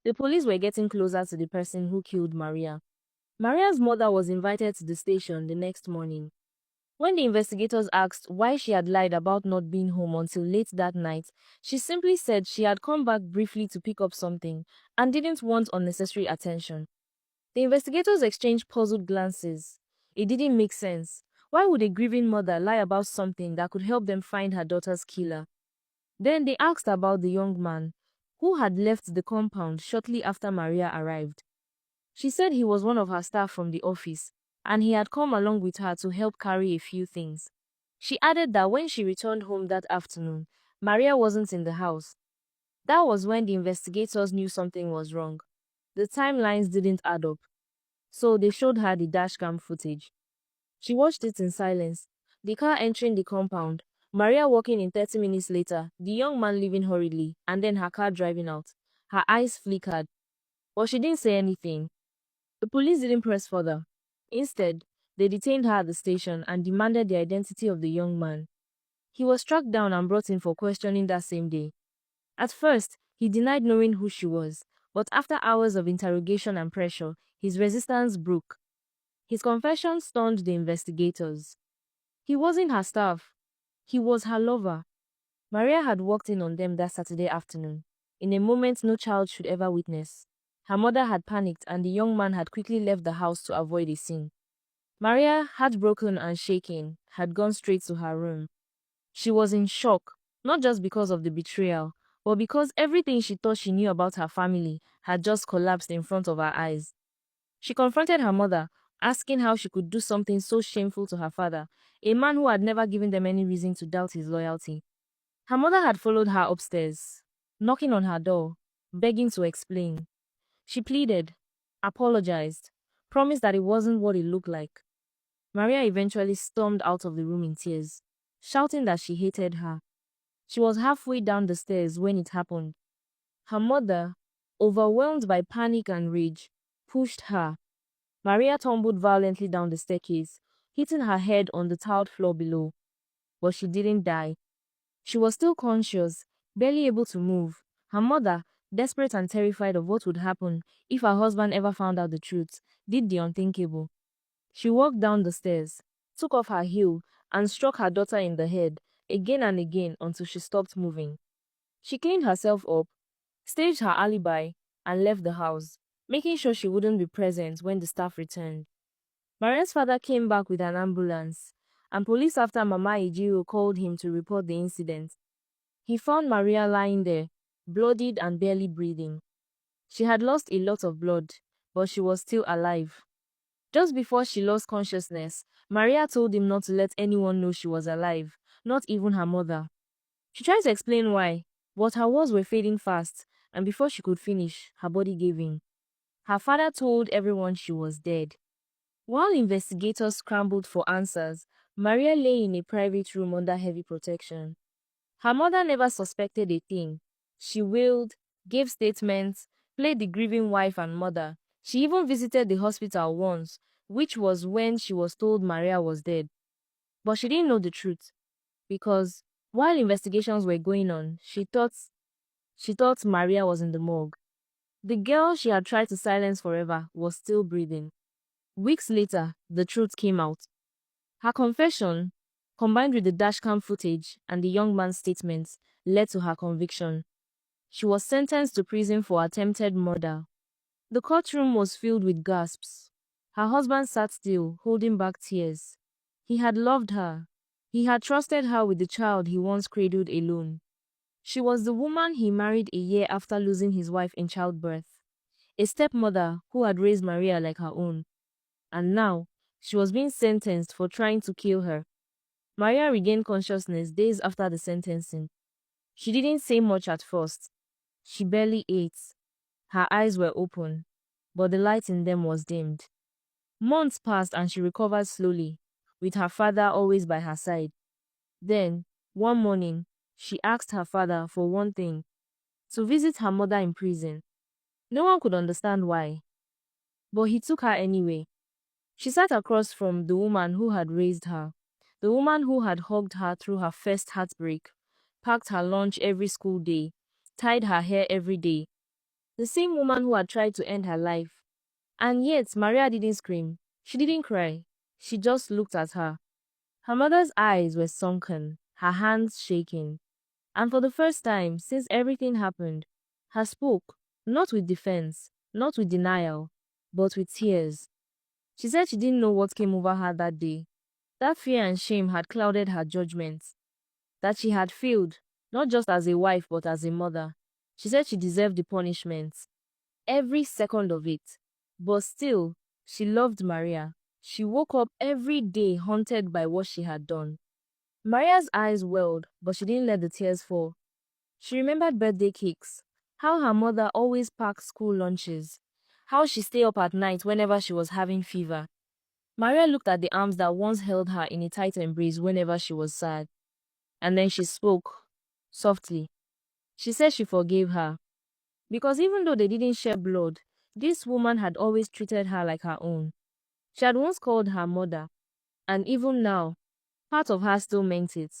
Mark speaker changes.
Speaker 1: The police were getting closer to the person who killed Maria. Maria's mother was invited to the station the next morning. When the investigators asked why she had lied about not being home until late that night, she simply said she had come back briefly to pick up something and didn't want unnecessary attention. The investigators exchanged puzzled glances. It didn't make sense. Why would a grieving mother lie about something that could help them find her daughter's killer? Then they asked about the young man who had left the compound shortly after Maria arrived. She said he was one of her staff from the office, and he had come along with her to help carry a few things. She added that when she returned home that afternoon, Maria wasn't in the house. That was when the investigators knew something was wrong. The timelines didn't add up, so they showed her the dashcam footage. She watched it in silence, the car entering the compound, Maria walking in 30 minutes later, the young man leaving hurriedly, and then her car driving out. Her eyes flickered, but she didn't say anything. The police didn't press further. Instead, they detained her at the station and demanded the identity of the young man. He was tracked down and brought in for questioning that same day. At first, he denied knowing who she was, but after hours of interrogation and pressure, his resistance broke. His confession stunned the investigators. He wasn't her staff. He was her lover. Maria had walked in on them that Saturday afternoon, in a moment no child should ever witness. Her mother had panicked and the young man had quickly left the house to avoid a scene. Maria, heartbroken and shaking, had gone straight to her room. She was in shock, not just because of the betrayal, but because everything she thought she knew about her family had just collapsed in front of her eyes. She confronted her mother, asking how she could do something so shameful to her father, a man who had never given them any reason to doubt his loyalty. Her mother had followed her upstairs, knocking on her door, begging to explain. She pleaded, apologized, promised that it wasn't what it looked like. Maria eventually stormed out of the room in tears, shouting that she hated her. She was halfway down the stairs when it happened. Her mother, overwhelmed by panic and rage, pushed her. Maria tumbled violently down the staircase, hitting her head on the tiled floor below. But she didn't die. She was still conscious, barely able to move. Her mother, desperate and terrified of what would happen if her husband ever found out the truth, did the unthinkable. She walked down the stairs, took off her heel, and struck her daughter in the head, again and again until she stopped moving. She cleaned herself up, staged her alibi, and left the house, making sure she wouldn't be present when the staff returned. Maria's father came back with an ambulance, and police after Mama Ejiro called him to report the incident. He found Maria lying there, bloodied and barely breathing. She had lost a lot of blood, but she was still alive. Just before she lost consciousness, Maria told him not to let anyone know she was alive, not even her mother. She tried to explain why, but her words were fading fast, and before she could finish, her body gave in. Her father told everyone she was dead. While investigators scrambled for answers, Maria lay in a private room under heavy protection. Her mother never suspected a thing. She wailed, gave statements, played the grieving wife and mother. She even visited the hospital once, which was when she was told Maria was dead. But she didn't know the truth, because while investigations were going on, she thought Maria was in the morgue. The girl she had tried to silence forever was still breathing. Weeks later, the truth came out. Her confession, combined with the dashcam footage and the young man's statements, led to her conviction. She was sentenced to prison for attempted murder. The courtroom was filled with gasps. Her husband sat still, holding back tears. He had loved her. He had trusted her with the child he once cradled alone. She was the woman he married a year after losing his wife in childbirth, a stepmother who had raised Maria like her own. And now, she was being sentenced for trying to kill her. Maria regained consciousness days after the sentencing. She didn't say much at first. She barely ate. Her eyes were open, but the light in them was dimmed. Months passed and she recovered slowly, with her father always by her side. Then, one morning, she asked her father for one thing: to visit her mother in prison. No one could understand why, but he took her anyway. She sat across from the woman who had raised her, the woman who had hugged her through her first heartbreak, packed her lunch every school day, tied her hair every day. the same woman who had tried to end her life. And yet, Maria didn't scream. She didn't cry. She just looked at her. Her mother's eyes were sunken, her hands shaking. And for the first time since everything happened, her spoke, not with defense, not with denial, but with tears. She said she didn't know what came over her that day. That fear and shame had clouded her judgment. That she had failed, not just as a wife but as a mother. She said she deserved the punishment. Every second of it. But still, she loved Maria. She woke up every day haunted by what she had done. Maria's eyes welled, but she didn't let the tears fall. She remembered birthday cakes, how her mother always packed school lunches, how she stayed up at night whenever she was having fever. Maria looked at the arms that once held her in a tight embrace whenever she was sad. And then she spoke, softly. She said she forgave her. Because even though they didn't share blood, this woman had always treated her like her own. She had once called her mother, and even now, part of her still meant it.